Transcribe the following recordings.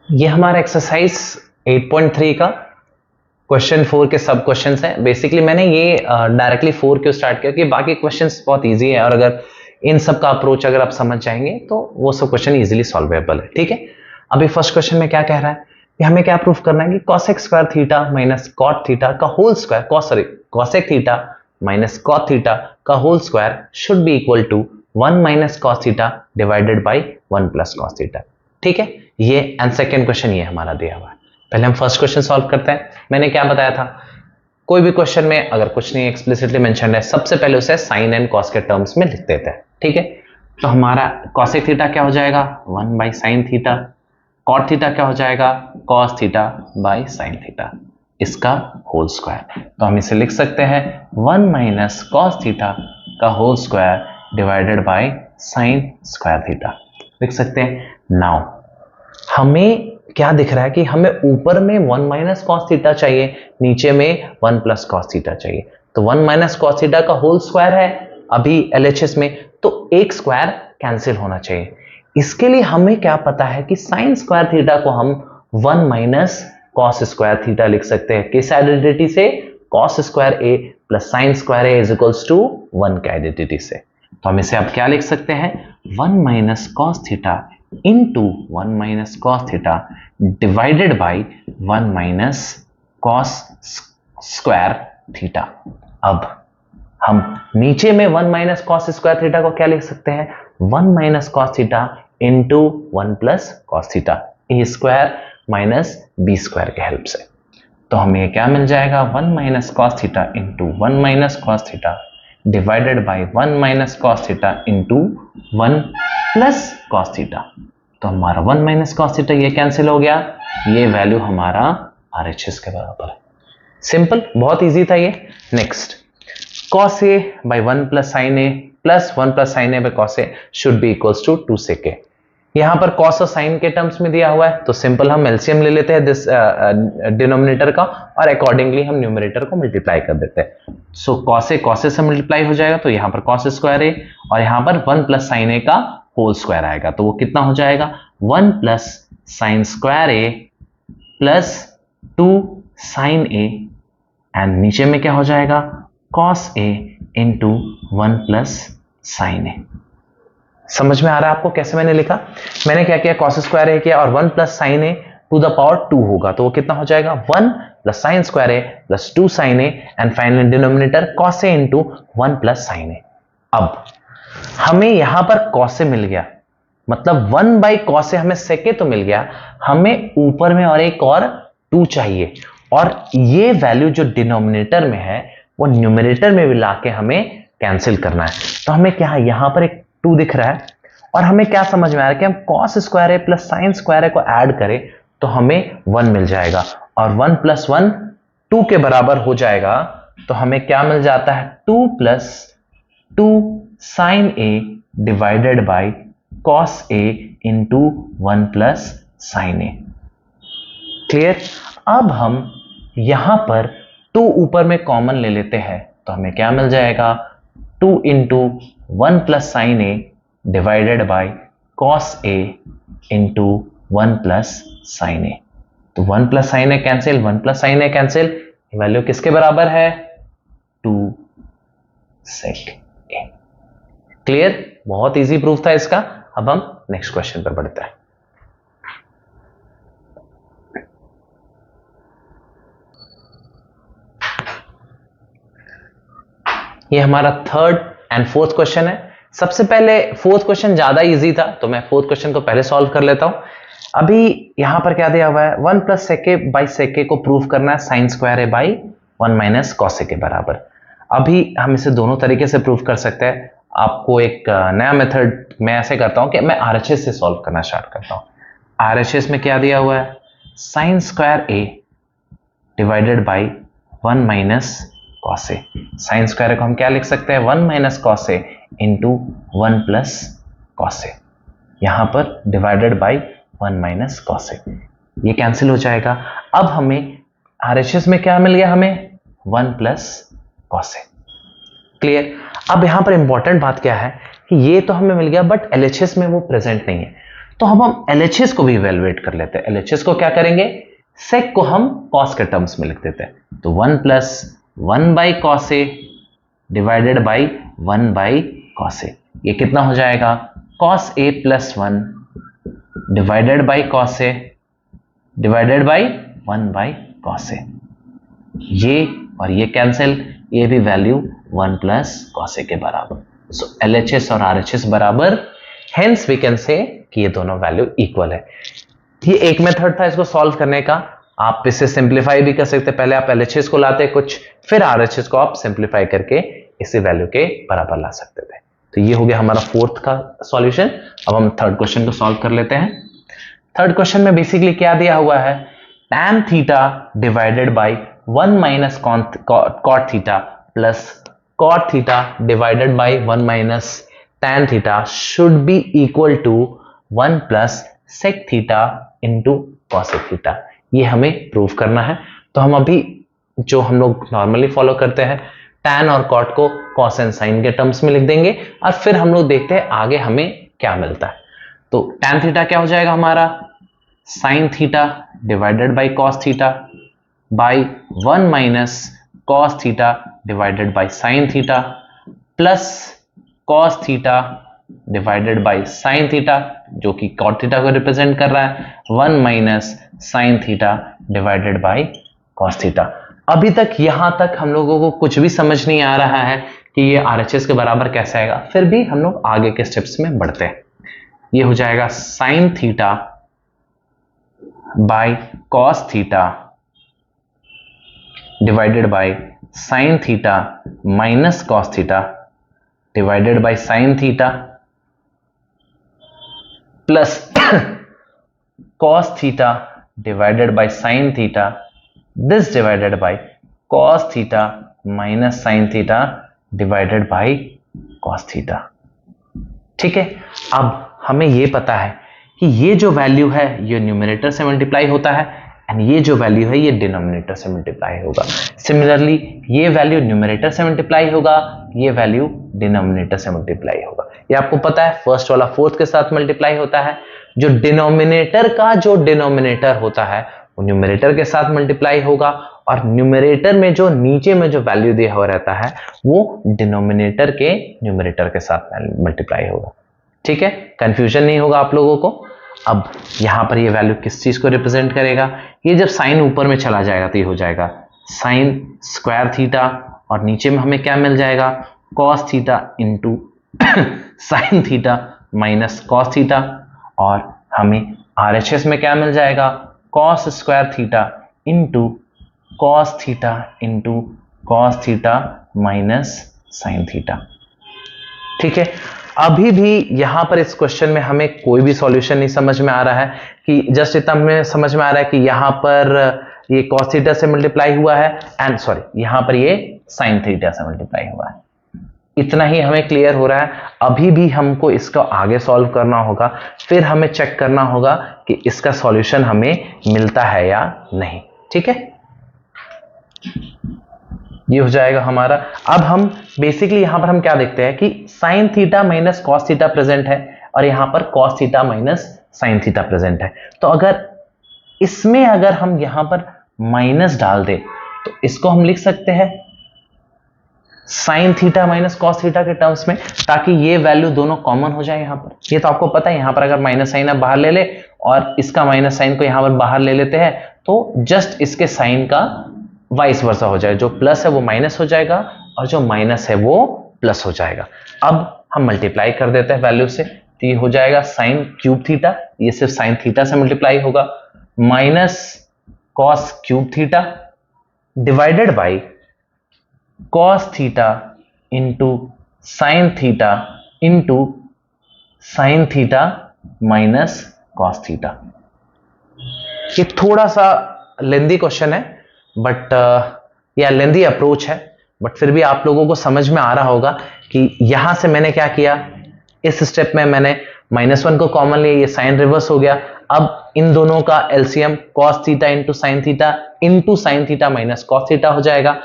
ये हमारा एक्सरसाइज 8.3 का क्वेश्चन 4 के सब क्वेश्चंस हैं। बेसिकली मैंने ये डायरेक्टली 4 क्यों स्टार्ट किया कि बाकी क्वेश्चंस बहुत इजी है और अगर इन सब का अप्रोच अगर आप समझ जाएंगे तो वो सब क्वेश्चन इजीली सॉल्वेबल है। ठीक है, अभी फर्स्ट क्वेश्चन में क्या कह रहा है कि हमें क्या प्रूफ करना है कि cosec square theta minus cot theta का whole square cosec theta minus cot theta का whole square should be equal to 1 minus cos theta divided by 1 plus cos theta. ठीक है, ये एंड सेकेंड क्वेश्चन ये हमारा दिया हुआ है। पहले हम फर्स्ट क्वेश्चन सॉल्व करते हैं। मैंने क्या बताया था, कोई भी क्वेश्चन में अगर कुछ नहीं एक्सप्लिसिटली मेंशन है सबसे पहले उसे साइन एंड कॉस के टर्म्स में लिख देते हैं। ठीक है, तो हमारा cosec थीटा क्या हो जाएगा 1 by sine theta, cot theta क्या हो जाएगा cos theta by sine theta, इसका होल स्क्वायर। तो हम इसे लिख सकते हैं 1 माइनस कॉस थीटा का whole square divided by sine square theta लिख सकते हैं। नाउ हमें क्या दिख रहा है कि हमें ऊपर में 1 माइनस कॉस थीटा चाहिए, नीचे में 1 प्लस कॉस थीटा चाहिए। तो 1 माइनस कॉस थीटा का होल स्क्वायर है अभी एलएचएस में, तो एक स्क्वायर कैंसिल होना चाहिए। इसके लिए हमें क्या पता है कि साइन स्क्वायर थीटा को हम 1 माइनस कॉस स्क्वायर थीटा लिख सकते हैं। किस आइडेंटिटी से, cos square A plus sine square A is equals to 1 के आइडेंटिटी से। तो हम इसे अब क्या लिख सकते हैं 1 minus cos theta into 1 minus cos theta divided by 1 minus cos square theta. अब हम नीचे में 1 माइनस कॉस स्क्वायर थीटा को क्या लिख सकते हैं 1 minus cos theta into 1 plus cos theta, a square minus b square के हेल्प से। तो हमें क्या मिल जाएगा 1 minus cos theta into 1 minus cos theta divided by 1 minus cos theta into 1 plus cos theta. तो हमारा 1 माइनस कॉस थीटा ये कैंसिल हो गया, ये वैल्यू हमारा आरएचएस के बराबर है। सिंपल, बहुत इजी था ये। Next, cos a by 1 plus sin a plus 1 plus sin a by cos a should be equals to 2 sec a। यहां पर cos और sin के टर्म्स में दिया हुआ है, तो सिंपल हम एलसीएम ले लेते हैं दिस डिनोमिनेटर का और अकॉर्डिंगली हम न्यूमरेटर को मल्टीप्लाई कर देते हैं। सो cos a से मल्टीप्लाई हो जाएगा, तो यहां पर cos स्क्वायर a और यहां पर 1 प्लस साइन a का होल स्क्वायर आएगा, तो वो कितना हो जाएगा 1 plus sine square a plus 2 sine a and नीचे में क्या हो जाएगा cos a into 1 plus sine a। समझ में आ रहा है आपको कैसे मैंने लिखा? मैंने क्या किया cos स्क्वायर a किया और 1 plus sine a to the power 2 होगा, तो वो कितना हो जाएगा 1 plus sine square a plus 2 sine a and final denominator cos a into 1 plus sine a। अब हमें यहां पर cos a मिल गया, मतलब 1 बाई cos a हमें sec a तो मिल गया, हमें ऊपर में और एक और 2 चाहिए और ये वैल्यू जो डिनोमिनेटर में है वो न्यूमरेटर में भी लाके हमें कैंसिल करना है। तो हमें क्या है यहां पर एक 2 दिख रहा है और हमें क्या समझ में आ रहा है कि हम cos स्क्वायर है प्लस साइन स्क्वायर है को ऐड करें तो हमें 1 मिल जाएगा और 1 प्लस 1 2 के बराबर हो जाएगा, तो हमें क्या मिल जाता है 2 plus 2 sine a divided by cos a into 1 plus sine a। Clear? अब हम यहां पर 2 ऊपर में कॉमन ले लेते हैं, तो हमें क्या मिल जाएगा 2 into 1 plus sine A divided by cos a into 1 plus sine a. तो 1 plus sine a cancel, 1 plus sine a cancel, value किसके बराबर है 2 सेक ए। क्लियर? बहुत इजी प्रूफ था इसका। अब हम नेक्स्ट क्वेश्चन पर बढ़ते हैं। ये हमारा थर्ड एंड फोर्थ क्वेश्चन है। सबसे पहले फोर्थ क्वेश्चन ज्यादा इजी था, तो मैं फोर्थ क्वेश्चन को पहले सॉल्व कर लेता हूं। अभी यहां पर क्या दिया हुआ है 1 plus sec A by sec ए को प्रूव करना है sine square a by 1 minus cos a के बराबर। अभी हम इसे दोनों तरीके से प्रूव कर सकते हैं। आपको एक नया मेथड मैं ऐसे करता हूं कि मैं आरएचएस से सॉल्व करना स्टार्ट करता हूं। आरएचएस में क्या दिया हुआ है sine square a divided by 1 minus cos A. Sine square को हम क्या लिख सकते हैं 1 minus cos a into 1 plus cos ए, यहां पर divided by 1 minus cos a, ये कैंसिल हो जाएगा। अब हमें आरएचएस में क्या मिल गया हमें 1 प्लस कॉस ए। क्लियर? अब यहां पर इंपॉर्टेंट बात क्या है कि ये तो हमें मिल गया बट एलएचएस में वो प्रेजेंट नहीं है, तो अब हम LHS को भी इवेलुएट कर लेते हैं। LHS को क्या करेंगे, सेक को हम कॉस के टर्म्स में लिख देते हैं। तो 1 plus 1 by cos a divided by 1 by cos a, ये कितना हो जाएगा, cos a plus 1 divided by cos a divided by 1 by cos a. ये और ये कैंसिल, ये भी वैल्यू 1 प्लस कॉस ए के बराबर। सो LHS और RHS बराबर, हेंस वी कैन से कि ये दोनों वैल्यू इक्वल है। ये एक मेथड था इसको सॉल्व करने का। आप इसे सिंप्लीफाई भी कर सकते, पहले आप LHS को लाते कुछ, फिर RHS को आप सिंप्लीफाई करके इसी वैल्यू के बराबर ला सकते थे। तो ये हो गया हमारा फोर्थ का सॉल्यूशन। अब हम थर्ड क्वेश्चन को सॉल्व कर लेते हैं। थर्ड क्वेश्चन में बेसिकली क्या दिया हुआ है, tan theta divided by 1 minus cot theta plus cot theta divided by 1 minus tan theta should be equal to 1 plus sec theta into cosec theta. ये हमें प्रूव करना है। तो हम अभी जो हम लोग नॉर्मली फॉलो करते हैं, tan और cot को cos एंड sin के टर्म्स में लिख देंगे और फिर हम लोग देखते हैं आगे हमें क्या मिलता है। तो tan थीटा क्या हो जाएगा हमारा, sin theta divided by cos theta by 1 minus cos theta divided by sin theta plus cos theta divided by sin theta जो कि cot थीटा को रिप्रेजेंट कर रहा है, 1 minus sin theta divided by cos theta. अभी तक यहां तक हम लोगों को कुछ भी समझ नहीं आ रहा है कि ये RHS के बराबर कैसे आएगा, फिर भी हम लोग आगे के स्टेप्स में बढ़ते हैं। ये हो जाएगा sin theta by cos theta divided by sin theta minus cos theta divided by sin theta plus cos theta divided by sin theta, this divided by cos theta minus sin theta divided by cos theta. ठीक है, अब हमें यह पता है कि ये जो वैल्यू है ये न्यूमरेटर से मल्टीप्लाई होता है एंड ये जो वैल्यू है ये डिनोमिनेटर से मल्टीप्लाई होगा। सिमिलरली ये वैल्यू न्यूमरेटर से मल्टीप्लाई होगा, ये वैल्यू डिनोमिनेटर से मल्टीप्लाई होगा। ये आपको पता है, फर्स्ट वाला फोर्थ के साथ मल्टीप्लाई होता है। जो डिनोमिनेटर का जो डिनोमिनेटर होता है वो न्यूमरेटर के साथ मल्टीप्लाई होगा और न्यूमरेटर में जो नीचे में जो वैल्यू दिया हुआ रहता है वो डिनोमिनेटर के न्यूमरेटर के साथ मल्टीप्लाई होगा। ठीक है, कंफ्यूजन नहीं होगा आप लोगों को। अब यहां पर ये वैल्यू किस चीज को रिप्रेजेंट करेगा, ये जब साइन ऊपर में चला जाएगा तो ये हो जाएगा साइन स्क्वायर थीटा और नीचे में हमें क्या मिल जाएगा, cos theta into sine theta minus cos theta और हमें RHS में क्या मिल जाएगा, cos square theta into cos theta into cos theta minus sine theta. ठीक है, अभी भी यहां पर इस क्वेश्चन में हमें कोई भी सॉल्यूशन नहीं समझ में आ रहा है कि जस्ट इतना हमें समझ में आ रहा है कि यहां पर ये cos थीटा से मल्टीप्लाई हुआ है एंड सॉरी यहां पर ये sin थीटा से मल्टीप्लाई हुआ है। इतना ही हमें क्लियर हो रहा है। अभी भी हमको इसको आगे सॉल्व करना होगा, फिर हमें चेक करना होगा कि इसका सॉल्यूशन हमें मिलता है या नहीं। ठीक है, ये हो जाएगा हमारा। अब हम बेसिकली यहां पर हम क्या देखते हैं कि sign theta minus cos theta present है और यहां पर cos theta minus sine theta present है। तो अगर इसमें अगर हम यहां पर माइनस डाल दें तो इसको हम लिख सकते हैं sign theta minus cos theta के टर्म्स में, ताकि ये वैल्यू दोनों कॉमन हो जाए। यहां पर ये तो आपको पता है, यहां पर अगर माइनस साइन आप बाहर ले ले और इसका माइनस साइन को यहां पर बाहर ले लेते हैं तो जस्ट इसके साइन का वाइस वर्सा हो जाए, जो प्लस है वो माइनस हो जाएगा और जो माइनस है वो प्लस हो जाएगा। अब हम मल्टीप्लाई कर देते हैं वैल्यू से, तो ये हो जाएगा साइन क्यूब थीटा, ये सिर्फ साइन थीटा से मल्टीप्लाई होगा, minus cos cube theta divided by cos theta into sine theta into sine theta minus cos theta. ये थोड़ा सा लेंदी क्वेश्चन है बट या लेंदी अप्रोच है, बट फिर भी आप लोगों को समझ में आ रहा होगा कि यहां से मैंने क्या किया, इस स्टेप में मैंने -1 को कॉमन लिया, ये साइन रिवर्स हो गया। अब इन दोनों का LCM cos theta into sine theta minus cos theta हो जाएगा।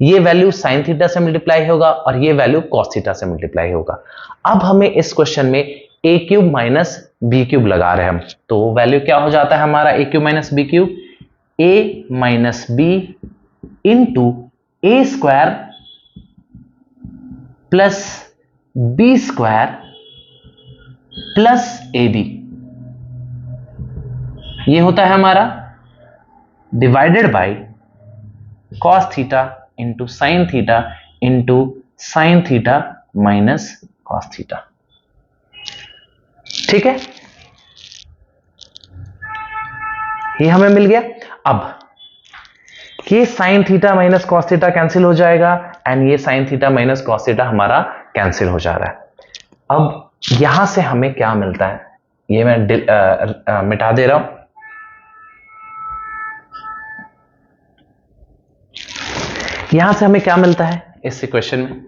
ये वैल्यू साइन थीटा से मल्टीप्लाई होगा और ये वैल्यू कॉस थीटा से मल्टीप्लाई होगा। अब हमें इस क्वेश्चन में a cube minus B cube लगा रहे हैं हम, तो वैल्यू क्या हो जाता है हमारा A cube minus B cube, A minus B into A square plus B square plus A B, ये होता है हमारा divided by cos theta into sine theta into sine theta minus cos theta. ठीक है, ये हमें मिल गया। अब ये sine theta minus cos theta cancel हो जाएगा एंड ये sine theta minus cos theta हमारा कैंसिल हो जा रहा है। अब यहां से हमें क्या मिलता है, ये मैं मिटा दे रहा हूं। यहां से हमें क्या मिलता है इस इक्वेशन में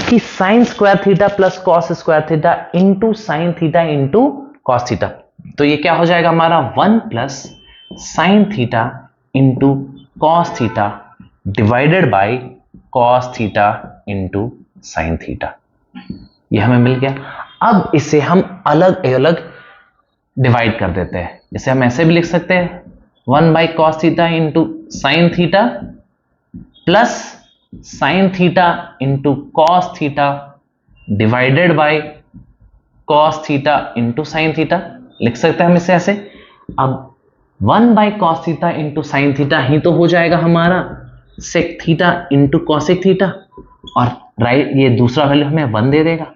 कि sign square theta plus cos square theta into sine theta into cos theta, तो ये क्या हो जाएगा हमारा 1 plus sine theta into cos theta divided by cos theta into sine theta, ये हमें मिल गया। अब इसे हम अलग अलग डिवाइड कर देते हैं, इसे हम ऐसे भी लिख सकते हैं 1 by cos theta into sine theta plus sine theta into cos theta divided by cos theta into sine theta, लिख सकते हैं हम इसे ऐसे। अब 1 by cos theta into sine theta ही तो हो जाएगा हमारा sec theta into cosec theta, और राइट ये दूसरा वैल्यू हमें 1 दे देगा।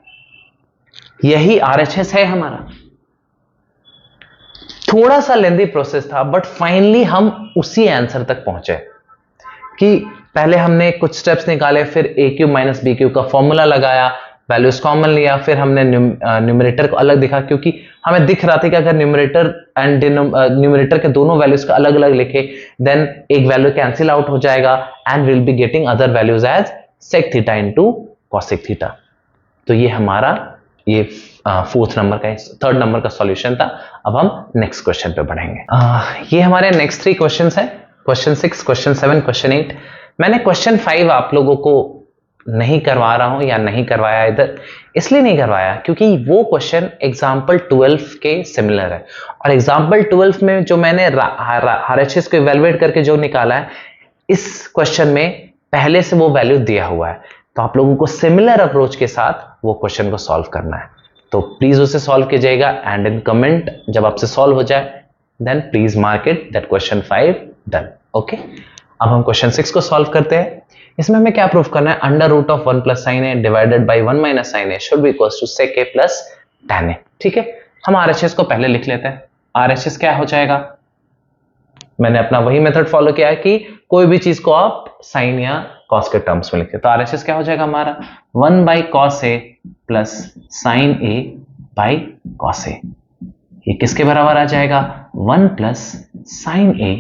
यही RHS है हमारा। थोड़ा सा लेंदी प्रोसेस था बट फाइनली हम उसी आंसर तक पहुंचे कि पहले हमने कुछ स्टेप्स निकाले, फिर ए क्यूब माइनस बी क्यूब का फॉर्मूला लगाया, वैल्यूज कॉमन लिया, फिर हमने न्यूमरेटर को अलग दिखा क्योंकि हमें दिख रहा था कि अगर न्यूमरेटर एंड न्यूमरेटर के दोनों वैल्यूज का अलग अलग लिखे देन एक वैल्यू कैंसिल आउट हो जाएगा and will be getting other values as sec theta into cosec theta. तो ये हमारा ये फोर्थ नंबर का थर्ड नंबर का सॉल्यूशन था। अब हम नेक्स्ट क्वेश्चन पे बढ़ेंगे। ये हमारे नेक्स्ट 3 क्वेश्चंस हैं, क्वेश्चन 6, क्वेश्चन 7, क्वेश्चन 8। मैंने क्वेश्चन 5 आप लोगों को नहीं करवा रहा हूं या नहीं करवाया इधर, इसलिए नहीं करवाया क्योंकि वो क्वेश्चन एग्जाम्पल 12 के सिमिलर है, और एग्जाम्पल 12 में जो मैंने RHS को इवेलुएट करके जो निकाला है, इस क्वेश्चन में पहले से वो वैल्यू दिया हुआ है, तो आप लोगों को सिमिलर अप्रोच के साथ वो क्वेश्चन को सॉल्व करना है। तो प्लीज उसे सॉल्व कीजिएगा एंड इन कमेंट जब आपसे सॉल्व हो जाए then please mark it that question 5 done. Okay, अब हम क्वेश्चन 6 को सॉल्व करते हैं। इसमें हमें क्या प्रूफ करना है, under root of 1 plus sine A divided by 1 minus sine A should be equals to sec A plus tan A. ठीक है, हम RHS को पहले लिख लेते हैं। RHS क्या हो जाएगा, मैंने अपना वही मेथड फॉलो किया है कि कोई भी चीज को आप साइन या कॉस के टर्म्स में लिखते, तो RHS क्या हो जाएगा हमारा 1 by cos a plus sine a by cos a, ये किसके बराबर आ जाएगा 1 plus sine A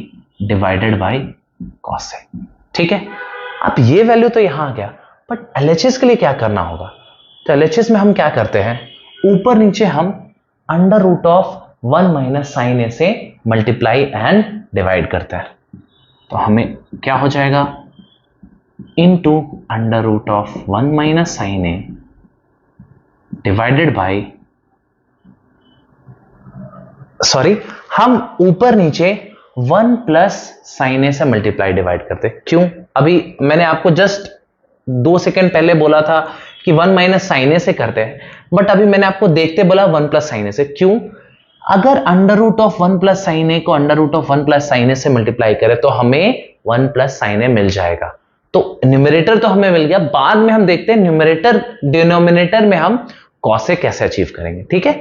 divided by cos a. ठीक है, अब ये वैल्यू तो यहां आ गया, बट LHS के लिए क्या करना होगा, तो LHS में हम क्या करते हैं, ऊपर नीचे हम under root of 1 minus sine a से मल्टीप्लाई एंड डिवाइड करते हैं, तो हमें क्या हो जाएगा into under root of 1 minus sine A divided by, sorry हम ऊपर नीचे 1 प्लस साइन ए से मल्टीप्लाई डिवाइड करते। क्यों, अभी मैंने आपको जस्ट 2 सेकंड पहले बोला था कि 1 माइनस साइन ए से करते हैं, बट अभी मैंने आपको देखते बोला 1 प्लस साइन ए से। क्यों, अगर under root of 1 plus sine a को under root of 1 plus sine a से मल्टीप्लाई करें तो हमें 1 प्लस साइन ए मिल जाएगा, तो न्यूमरेटर तो हमें मिल गया। बाद में हम देखते हैं न्यूमरेटर डिनोमिनेटर में हम कॉस ए कैसे अचीव करेंगे। ठीक है,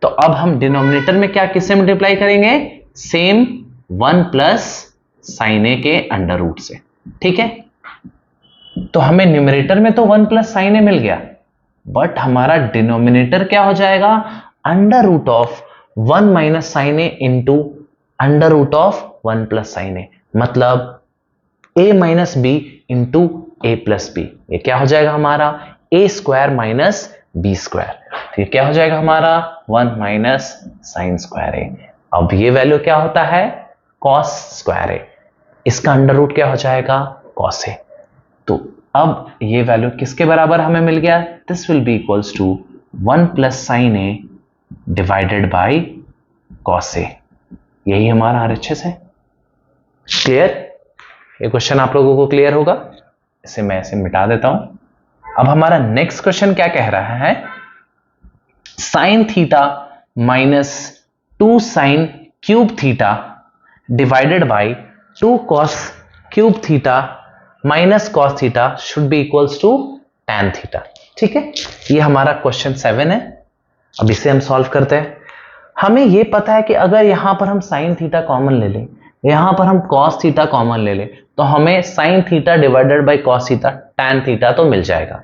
तो अब हम डिनोमिनेटर में क्या किससे मल्टीप्लाई करेंगे, सेम 1 प्लस साइन ए के अंडर रूट से। ठीक है, तो हमें न्यूमरेटर में तो 1 प्लस साइन ए मिल गया, बट हमारा डिनोमिनेटर क्या हो जाएगा under root of 1 minus sine A into under root of 1 plus sine a, मतलब a minus B into a plus b, ये क्या हो जाएगा हमारा a square minus b square, तो ये क्या हो जाएगा हमारा 1 माइनस साइन स्क्वायर ए। अब ये वैल्यू क्या होता है कॉस स्क्वायर ए, इसका अंडर रूट क्या हो जाएगा कॉस ए, तो अब ये वैल्यू किसके बराबर हमें मिल गया, this will be equals to 1 plus sine A divided by cos a, यही हमारा आरएचएस है। क्लियर? ये क्वेश्चन आप लोगों को क्लियर होगा। इसे मैं ऐसे मिटा देता हूं। अब हमारा नेक्स्ट क्वेश्चन क्या कह रहा है, sine theta minus 2 sine cube theta divided by 2 cos cube theta minus cos theta should be equals to tan theta. ठीक है, ये हमारा क्वेश्चन 7 है। अब इसे हम सॉल्व करते हैं। हमें यह पता है कि अगर यहां पर हम साइन थीटा कॉमन ले लें, यहां पर हम कॉस थीटा कॉमन ले लें, तो हमें sine theta divided by cos theta tan theta तो मिल जाएगा।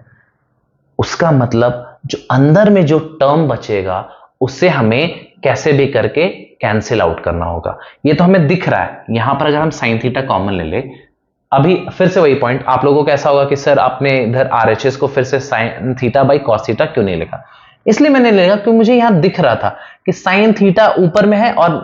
उसका मतलब जो अंदर में जो टर्म बचेगा उससे हमें कैसे भी करके कैंसिल आउट करना होगा। ये तो हमें दिख रहा है, यहां पर अगर हम साइन थीटा कॉमन ले ले, अभी फिर से वही पॉइंट आप लोगों को ऐसा होगा कि सर आपने इधर आरएचएस को फिर से sine theta by cos theta क्यों नहीं लिखा। इसलिए मैंने लिखा क्योंकि मुझे यहां दिख रहा था कि साइन थीटा ऊपर में है और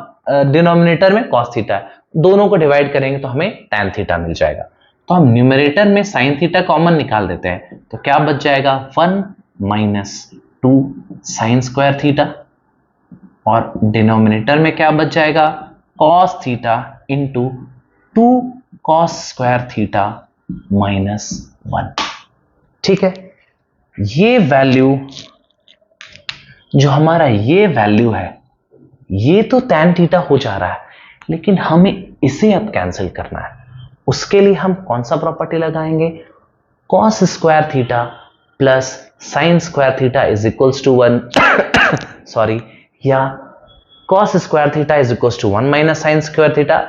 डिनोमिनेटर में कॉस थीटा है, दोनों को डिवाइड करेंगे तो हमें टैन थीटा मिल जाएगा। तो हम न्यूमरेटर में साइन थीटा कॉमन निकाल देते हैं, तो क्या बच जाएगा 1 माइनस 2 साइन स्क्वायर थीटा, और डिनोमिनेटर में क्या बच जाएगा cos theta into 2 cos square theta minus 1। ठीक है, ये वैल्यू जो हमारा ये वैल्यू है ये तो tan थीटा हो जा रहा है, लेकिन हमें इसे अब कैंसिल करना है। उसके लिए हम कौन सा प्रॉपर्टी लगाएंगे, cos square theta plus sine square theta is equals to 1 sorry, या cos square theta is equals to 1 minus sine square theta,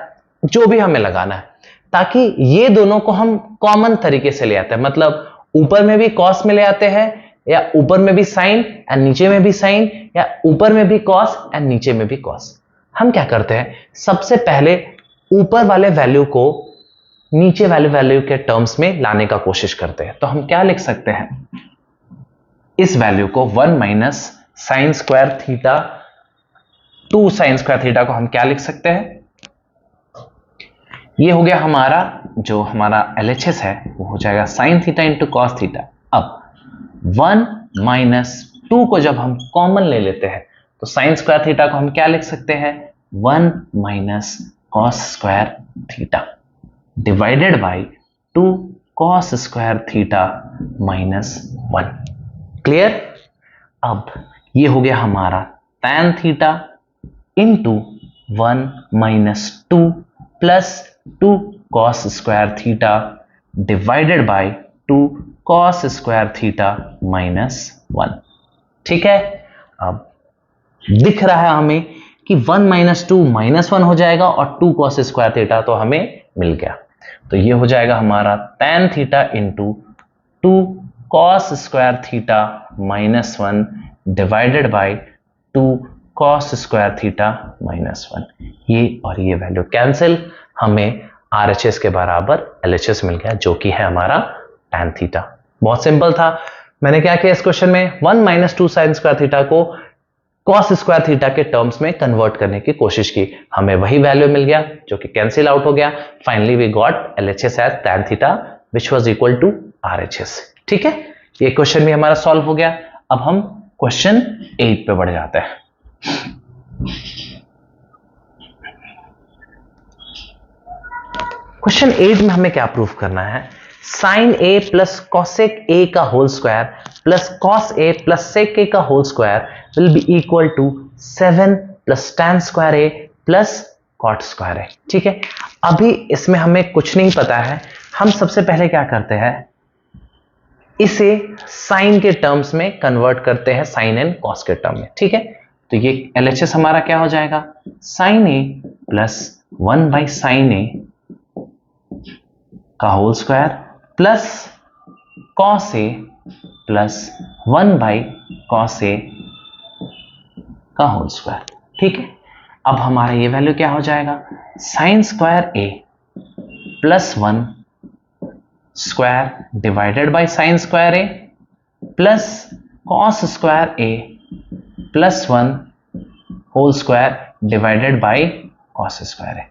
जो भी हमें लगाना है, ताकि ये दोनों को हम कॉमन तरीके से ले आते हैं। मतलब ऊपर में भी कॉस में ले आते हैं, या ऊपर में भी साइन एंड नीचे में भी साइन, या ऊपर में भी कॉस एंड नीचे में भी कॉस। हम क्या करते हैं, सबसे पहले ऊपर वाले वैल्यू को नीचे वाले वैल्यू के टर्म्स में लाने का कोशिश करते हैं। तो हम क्या लिख सकते हैं, इस वैल्यू को 1 minus sine square theta 2 sine square theta को हम क्या लिख सकते हैं, ये हो गया हमारा जो हमारा LHS है वो हो जाएगा sign theta into cos theta. अब 1 माइनस 2 को जब हम कॉमन ले लेते हैं तो साइन स्क्वायर थीटा को हम क्या लिख सकते हैं 1 minus cos square theta divided by 2 cos square theta minus 1। Clear? अब ये हो गया हमारा tan theta into 1 minus 2 plus 2 cos square theta divided by 2 cos square theta minus 1। ठीक है, अब दिख रहा है हमें कि 1 माइनस 2 माइनस 1 हो जाएगा और 2 cos स्क्वायर थीटा तो हमें मिल गया। तो ये हो जाएगा हमारा tan theta into 2 cos square theta minus 1 divided by 2 cos square theta minus 1। ये और ये वैल्यू कैंसिल, हमें RHS के बराबर LHS मिल गया जो कि है हमारा tan थीटा। बहुत सिंपल था। मैंने क्या किया इस क्वेश्चन में 1 माइनस 2 साइन स्क्वायर थीटा को cos स्क्वायर थीटा के टर्म्स में कन्वर्ट करने की कोशिश की, हमें वही वैल्यू मिल गया जो कि कैंसिल आउट हो गया। Finally we got LHS as tan theta which was equal to RHS। ठीक है, ये क्वेश्चन भी हमारा सॉल्व हो गया। अब हम क्वेश्चन 8 पे बढ़ जाते हैं। क्वेश्चन 8 में हमें क्या प्रूफ करना है, sine a plus cosec a का whole square plus cos a plus sec a का whole square will be equal to 7 plus tan square A plus cot square a. ठीक है, अभी इसमें हमें कुछ नहीं पता है, हम सबसे पहले क्या करते हैं, इसे साइन के टर्म्स में कन्वर्ट करते हैं, साइन एंड कॉस के टर्म में। ठीक है, तो ये LHS हमारा क्या हो जाएगा, sine a plus 1 by sine a का whole square plus cos a plus 1 by cos a का होल स्क्वायर। ठीक है, अब हमारा ये वैल्यू क्या हो जाएगा, sine square A plus 1 square divided by sine square A plus cos square A plus 1 whole square divided by cos square a.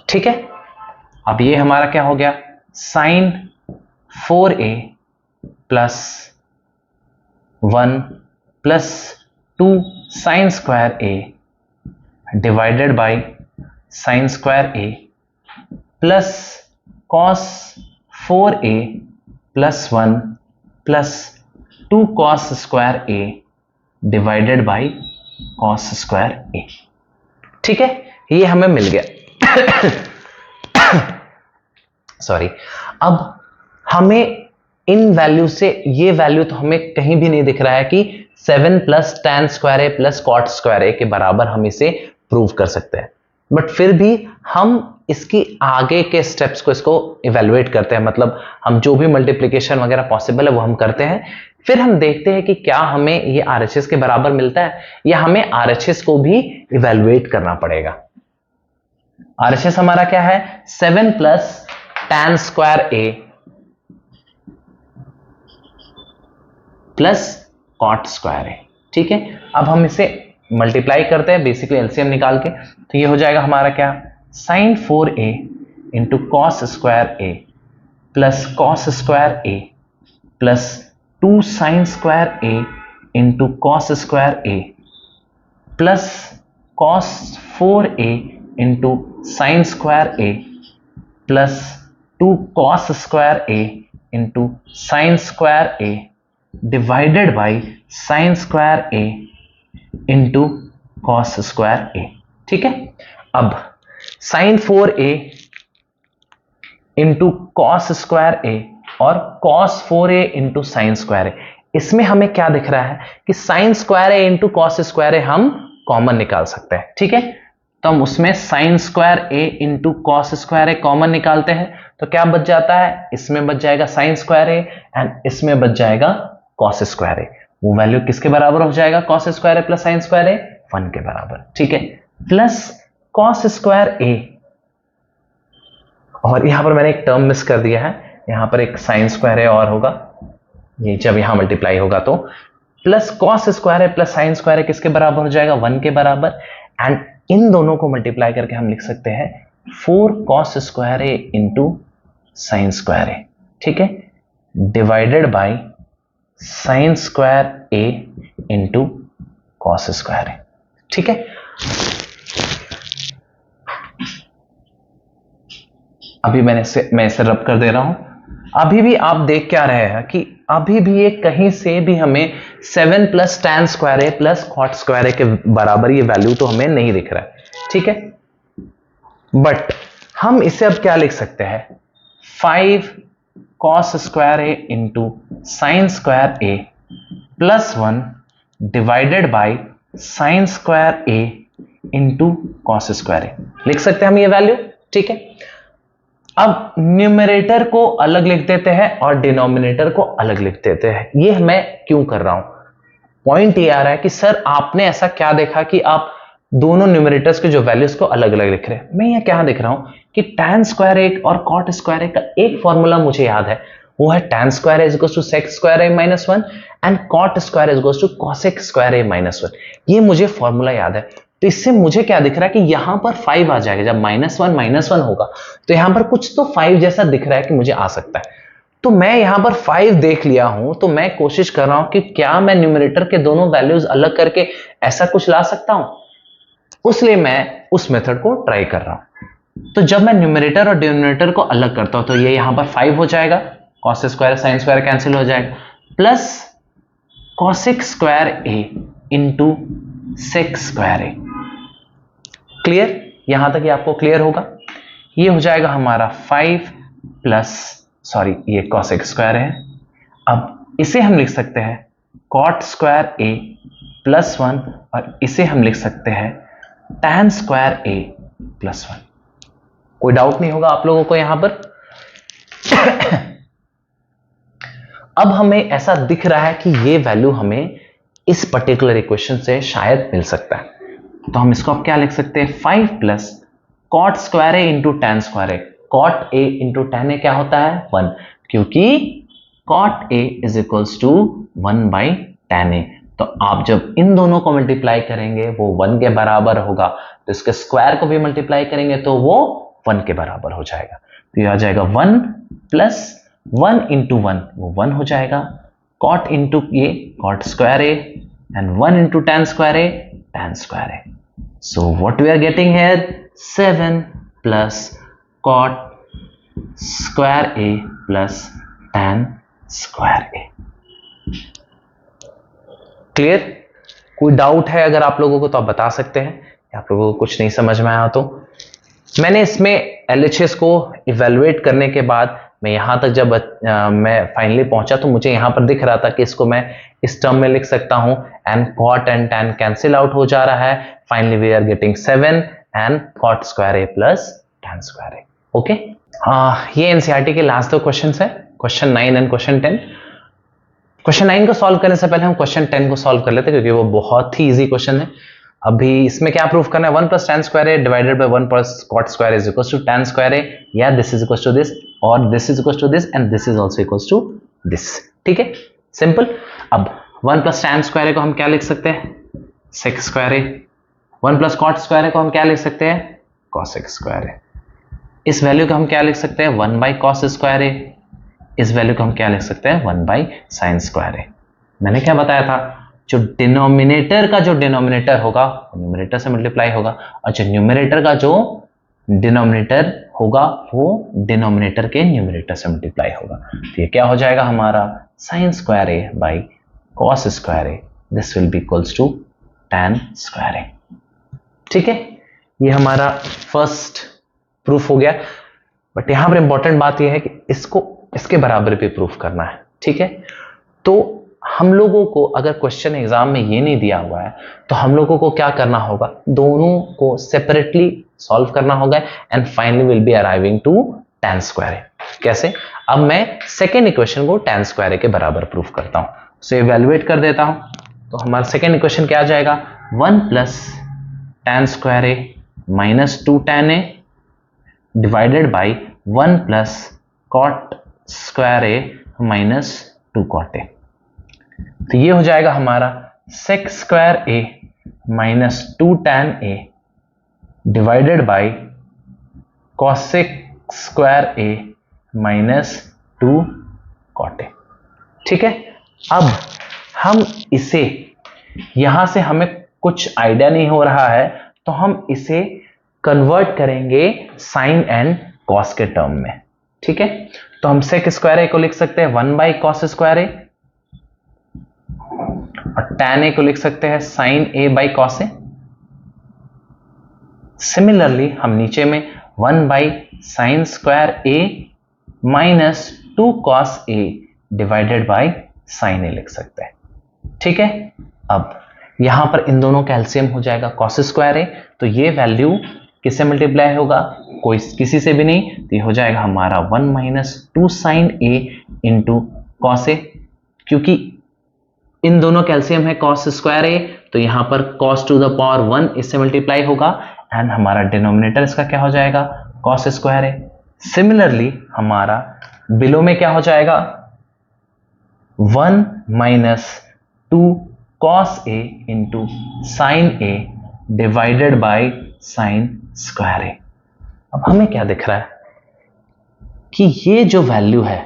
ठीक है, अब ये हमारा क्या हो गया, sine 4a plus 1 plus 2 sine square a divided by sine square A plus cos 4a plus 1 plus 2 cos square a divided by cos square a. ठीक है, ये हमें मिल गया। सॉरी, अब हमें इन वैल्यू से ये वैल्यू तो हमें कहीं भी नहीं दिख रहा है कि 7 plus tan square A plus cot square a के बराबर हम इसे प्रूव कर सकते हैं, बट फिर भी हम इसकी आगे के स्टेप्स को इसको इवेलुएट करते हैं, मतलब हम जो भी मल्टीप्लिकेशन वगैरह पॉसिबल है वो हम करते हैं, फिर हम देखते हैं कि क्या हमें ये RHS के बराबर मिलता है या हमें RHS को भी इवेलुएट करना पड़ेगा। RHS हमारा क्या है, 7 plus tan square A plus cot square a. ठीक है, अब हम इसे मल्टीप्लाई करते हैं बेसिकली एलसीएम निकाल के, तो ये हो जाएगा हमारा क्या, sine 4a into cos square A plus cos square A plus 2 sine square a into cos square A plus cos 4a into sine square A plus 2 cos square a into sine square a divided by sine square a into cos square a. ठीक है, अब sine 4a into cos square a और cos 4a into sine square a, इसमें हमें क्या दिख रहा है कि sign square a into cos square ए हम कॉमन निकाल सकते हैं। ठीक है, तो हम उसमें sign square a into cos square A common निकालते हैं, तो क्या बच जाता है, इसमें बच जाएगा साइन स्क्वायर ए एंड इसमें बच जाएगा कॉस स्क्वायर ए। वो वैल्यू किसके बराबर हो जाएगा, कॉस स्क्वायर ए प्लस साइन स्क्वायर ए 1 के बराबर। ठीक है, प्लस कॉस स्क्वायर ए, और यहां पर मैंने एक टर्म मिस कर दिया है, यहां पर एक साइन स्क्वायर ए और होगा, ये जब यहां मल्टीप्लाई होगा तो प्लस कॉस स्क्वायर ए प्लस साइन स्क्वायर ए किसके बराबर हो जाएगा, 1 के बराबर, एंड इन दोनों को मल्टीप्लाई करके हम लिख सकते हैं 4 cos square a into sine square a. ठीक है, divided by sine square a into cos square a. ठीक है, अभी मैं इसे रब कर दे रहा हूं। अभी भी आप देख क्या रहे हैं कि अभी भी ये कहीं से भी हमें 7 plus tan square A plus cot square a के बराबर ये वैल्यू तो हमें नहीं दिख रहा है। ठीक है, बट हम इसे अब क्या लिख सकते हैं, 5 cos square a into sine square A plus 1 divided by sine square a into cos square a, लिख सकते हैं हम ये वैल्यू। ठीक है, अब न्यूमरेटर को अलग लिख देते हैं और डिनोमिनेटर को अलग लिख देते हैं। ये मैं क्यों कर रहा हूं, पॉइंट ये आ रहा है कि सर आपने ऐसा क्या देखा कि आप दोनों न्यूमरेटर्स के जो वैल्यूज को अलग अलग लिख रहे हैं। मैं ये क्या देख रहा हूं कि tan स्क्वायर ए और कॉट स्क्वायर ए का एक फॉर्मूला मुझे याद है, वो है tan square A is equals to sec square A minus 1 and cot square is equals to cosec square A minus 1। ये मुझे फॉर्मूला याद है, तो इससे मुझे क्या दिख रहा है कि यहां पर 5 आ जाएगा, जब -1 होगा तो यहां पर कुछ तो 5 जैसा दिख रहा है कि मुझे आ सकता है। तो मैं यहां पर 5 देख लिया हूं, तो मैं कोशिश कर रहा हूं कि क्या मैं न्यूमरेटर के दोनों वैल्यूज अलग करके ऐसा कुछ ला सकता हूं, उसलिए मैं उस मेथड को ट्राई कर रहा हूं। तो जब मैं न्यूमरेटर और डिनोमिनेटर को अलग करता हूं तो ये यहां पर 5 हो जाएगा, cos square sine square cancel हो जाएगा, plus cosec square a into sec square A. Clear, यहां तक ये आपको क्लियर होगा। ये हो जाएगा हमारा 5 प्लस, सॉरी ये cosec स्क्वायर है, अब इसे हम लिख सकते हैं cot स्क्वायर ए प्लस 1 और इसे हम लिख सकते हैं tan स्क्वायर ए प्लस 1। कोई डाउट नहीं होगा आप लोगों को यहां पर। अब हमें ऐसा दिख रहा है कि ये वैल्यू हमें इस पर्टिकुलर इक्वेशन से शायद मिल सकता है, तो हम इसको अब क्या लिख सकते हैं, 5 plus cot square a into tan square a. Cot a into tan a क्या होता है, 1, क्योंकि cot a is equals to 1 by tan a. तो आप जब इन दोनों को मल्टीप्लाई करेंगे वो 1 के बराबर होगा, तो इसके स्क्वायर को भी मल्टीप्लाई करेंगे तो वो 1 के बराबर हो जाएगा। तो ये आ जाएगा 1 प्लस 1 इंटू 1 वो 1 हो जाएगा, कॉट इंटू ये cot square A and 1 into tan square a, tan square a. So what we are getting here, 7 plus cot square a plus tan square a. Clear? कोई डाउट है अगर आप लोगों को तो आप बता सकते हैं, आप लोगों को कुछ नहीं समझ में आया तो। मैंने इसमें LHS को इवेलुएट करने के बाद मैं यहां तक जब मैं फाइनली पहुंचा तो मुझे यहां पर दिख रहा था कि इसको मैं इस टर्म में लिख सकता हूं, and cot and tan cancel out हो जा रहा है। Finally we are getting 7 and cot square A plus tan square A. Okay, ये एनसीईआरटी के लास्ट 2 क्वेश्चन है, क्वेश्चन 9 एंड क्वेश्चन 10। क्वेश्चन 9 को सॉल्व करने से पहले हम क्वेश्चन 10 को सॉल्व कर लेते हैं, क्योंकि वो बहुत ही इजी क्वेश्चन है। अभी इसमें क्या प्रूफ करना है, 1 plus tan square a divided by 1 plus cot square is equal to tan square a, या this is equal to this, और this is equal to this, and this is also equal to this. ठीक है, simple. अब 1 plus tan square ए को हम क्या लिख सकते हैं, सेक स्क्वायर ए। 1 प्लस कॉट स्क्वायर ए को हम क्या लिख सकते हैं, कॉसेक स्क्वायर ए। इस वैल्यू को हम क्या लिख सकते हैं, 1 बाई कॉस स्क्वायर ए। इस वैल्यू को हम क्या लिख सकते हैं, 1 बाई साइन स्क्वायर ए। मैंने क्या बताया था, जो डिनोमिनेटर का जो डिनोमिनेटर होगा न्यूमरेटर से मल्टीप्लाई होगा, और जो न्यूमरेटर का जो डिनोमिनेटर होगा वो डिनोमिनेटर के न्यूमरेटर से मल्टीप्लाई होगा। तो ये क्या हो जाएगा हमारा, sine square a by cos square a, this will be equals to tan square a. ठीक है, ये हमारा फर्स्ट प्रूफ हो गया। बट यहां पर इंपॉर्टेंट बात यह है कि इसको इसके बराबर भी प्रूफ करना है। ठीक है, तो हम लोगों को अगर क्वेश्चन एग्जाम में ये नहीं दिया हुआ है तो हम लोगों को क्या करना होगा, दोनों को सेपरेटली सॉल्व करना होगा, and finally will be arriving to tan square a. कैसे, अब मैं सेकेंड इक्वेशन को टैन स्क्वायर ए के बराबर प्रूफ करता हूं। सो इवैल्यूएट कर देता हूं, तो हमारा सेकेंड इक्वेशन क्या आ जाएगा, 1 plus tan square A minus 2 tan A divided by 1 plus cot square A minus 2 cot A. तो ये हो जाएगा हमारा sec square A minus 2 tan A divided by cosec square A minus 2 cot A. ठीक है, अब हम इसे यहां से हमें कुछ आइडिया नहीं हो रहा है तो हम इसे कन्वर्ट करेंगे साइन एंड कॉस के टर्म में। ठीक है, तो हम सेक स्क्वायर ए को लिख सकते हैं 1 बाई कॉस स्क्वायर ए, और tan ए को लिख सकते हैं sine a by cos a. Similarly हम नीचे में 1 by sine square A minus 2 cos a divided by sine a लिख सकते हैं। ठीक है, अब यहां पर इन दोनों का एलसीएम हो जाएगा कॉस स्क्वायर ए, तो ये वैल्यू किससे मल्टीप्लाई होगा, कोई किसी से भी नहीं, तो ये हो जाएगा हमारा 1 minus 2 sign A into cos A. क्योंकि इन दोनों कैल्सियम है कॉस स्क्वायर ए, तो यहां पर कॉस टू द पावर 1 इससे मल्टीप्लाई होगा, एंड हमारा डिनोमिनेटर इसका क्या हो जाएगा, कॉस स्क्वायर ए। सिमिलरली हमारा बिलो में क्या हो जाएगा, 1 minus 2 cos a into sine A divided by sine square a. अब हमें क्या दिख रहा है कि ये जो वैल्यू है,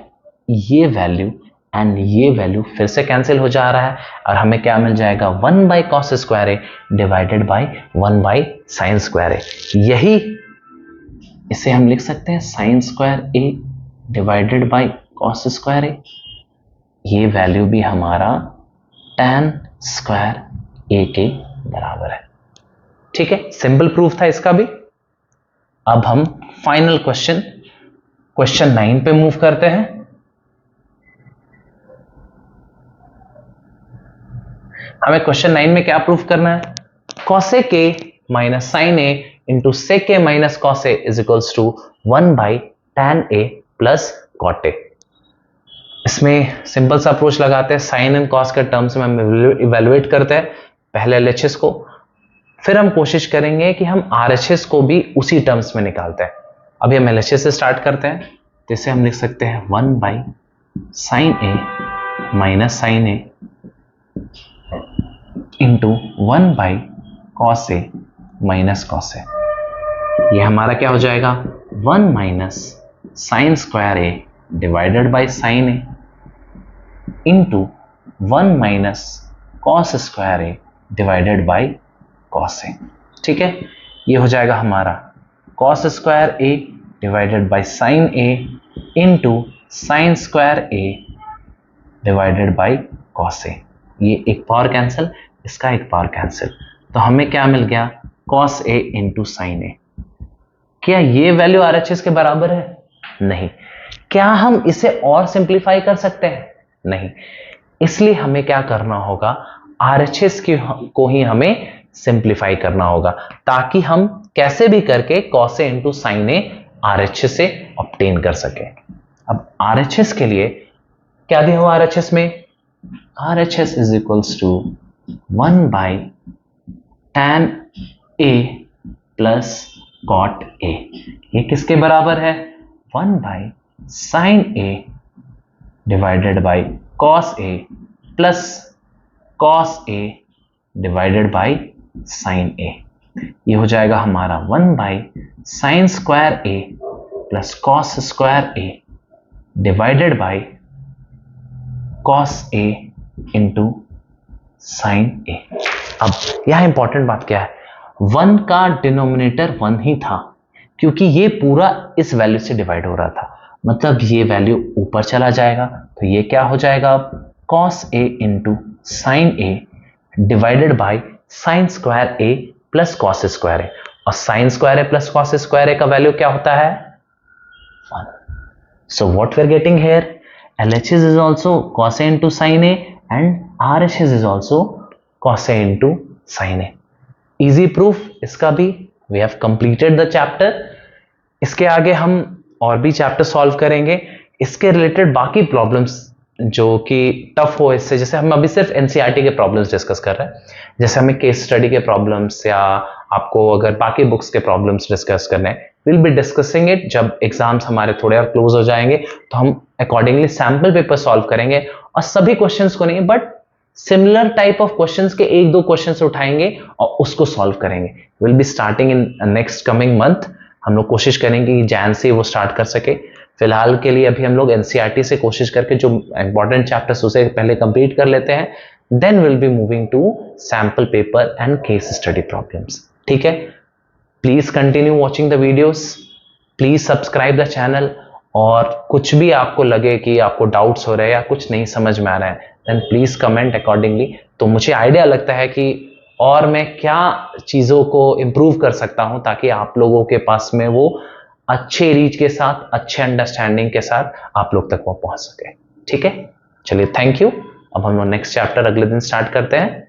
ये वैल्यू एंड ये वैल्यू फिर से कैंसिल हो जा रहा है, और हमें क्या मिल जाएगा, 1 by cos square a divided by 1 by sine square a. यही इसे हम लिख सकते हैं sine square a divided by cos square a. ये वैल्यू भी हमारा टैन स्क्वायर ए के बराबर है। ठीक है, सिंपल प्रूफ था इसका भी। अब हम फाइनल क्वेश्चन 9 पे मूव करते हैं। हमें क्वेश्चन 9 में क्या प्रूफ करना है, cosec A minus sine A into sec A minus cos A is equals to 1 by tan A plus cot A. इसमें सिंपल सा अप्रोच लगाते हैं, साइन एंड कॉस के टर्म्स में हम इवेलुएट करते हैं पहले एलएचएस को, फिर हम कोशिश करेंगे कि हम आरएचएस को भी उसी टर्म्स में निकालते हैं। अभी हम एलएचएस से स्टार्ट करते हैं, तो इसे हम लिख सकते हैं 1 by sine a minus sine A into 1 by cos a minus cos a. ये हमारा क्या हो जाएगा, 1 minus sine square a divided by sine A into 1 minus cos square a divided by cos a. ठीक है, ये हो जाएगा हमारा cos square a divided by sine A into sine square a divided by cos a. ये एक power cancel, इसका एक पावर कैंसिल, तो हमें क्या मिल गया cos ए इंटू साइन ए। क्या ये वैल्यू RHS के बराबर है? नहीं। क्या हम इसे और सिंप्लीफाई कर सकते हैं? नहीं। इसलिए हमें क्या करना होगा, RHS को ही हमें सिंप्लीफाई करना होगा, ताकि हम कैसे भी करके cos ए इंटू साइन ए RHS से ऑब्टेन कर सके। अब RHS के लिए क्या दिया हुआ RHS में? RHS is equals to 1 by tan A plus cot A। ये किसके बराबर है? 1 by sine A divided by cos A plus cos A divided by sine A। ये हो जाएगा हमारा 1 by sine square A plus cos square A divided by cos A into sine A। अब यह इंपॉर्टेंट बात क्या है, 1 का डिनोमिनेटर 1 ही था, क्योंकि ये पूरा इस वैल्यू से डिवाइड हो रहा था, मतलब ये वैल्यू ऊपर चला जाएगा, तो ये क्या हो जाएगा अब cos A into sine A divided by sine square A plus cos square A। और sine square A plus cos square A का वैल्यू क्या होता है? 1। So what we are getting here, LHS is also cos A into sin A and RHS is also cos A into sin A। Easy proof इसका भी, we have completed the chapter. इसके आगे हम और भी चैप्टर सॉल्व करेंगे, इसके related बाकी प्रॉब्लम्स जो कि टफ हो इससे, जैसे हम अभी सिर्फ एनसीईआरटी के प्रॉब्लम्स डिस्कस कर रहे हैं, जैसे हमें केस स्टडी के प्रॉब्लम्स या आपको अगर बाकी बुक्स के प्रॉब्लम्स डिस्कस करने हैं, विल बी डिस्कसिंग इट जब एग्जाम्स हमारे थोड़े और क्लोज हो जाएंगे, तो हम अकॉर्डिंगली सैम्पल पेपर सॉल्व करेंगे और सभी क्वेश्चंस को नहीं but similar type of questions के एक दो क्वेश्चंस उठाएंगे और उसको सॉल्व करेंगे। Will be starting in next coming month. हम लोग कोशिश करेंगे कि जैन से वो स्टार्ट कर सके। फिलहाल के लिए अभी हम लोग एनसीईआरटी से कोशिश करके जो इंपॉर्टेंट चैप्टर्स उसे पहले कंप्लीट कर लेते हैं, then will be moving to sample paper and case study problems. ठीक है, please continue watching the videos, please subscribe the channel, और कुछ भी आपको लगे कि आपको डाउट्स हो रहे हैं या कुछ नहीं समझ में आ रहा है, देन प्लीज कमेंट अकॉर्डिंगली, तो मुझे आइडिया लगता है कि और मैं क्या चीज़ों को इम्प्रूव कर सकता हूं ताकि आप लोगों के पास में वो अच्छे रीच के साथ, अच्छे अंडरस्टैंडिंग के साथ आप लोग तक वो पहुंच सके। ठीक है, चलिए थैंक यू। अब हम लोग नेक्स्ट चैप्टर अगले दिन स्टार्ट करते हैं।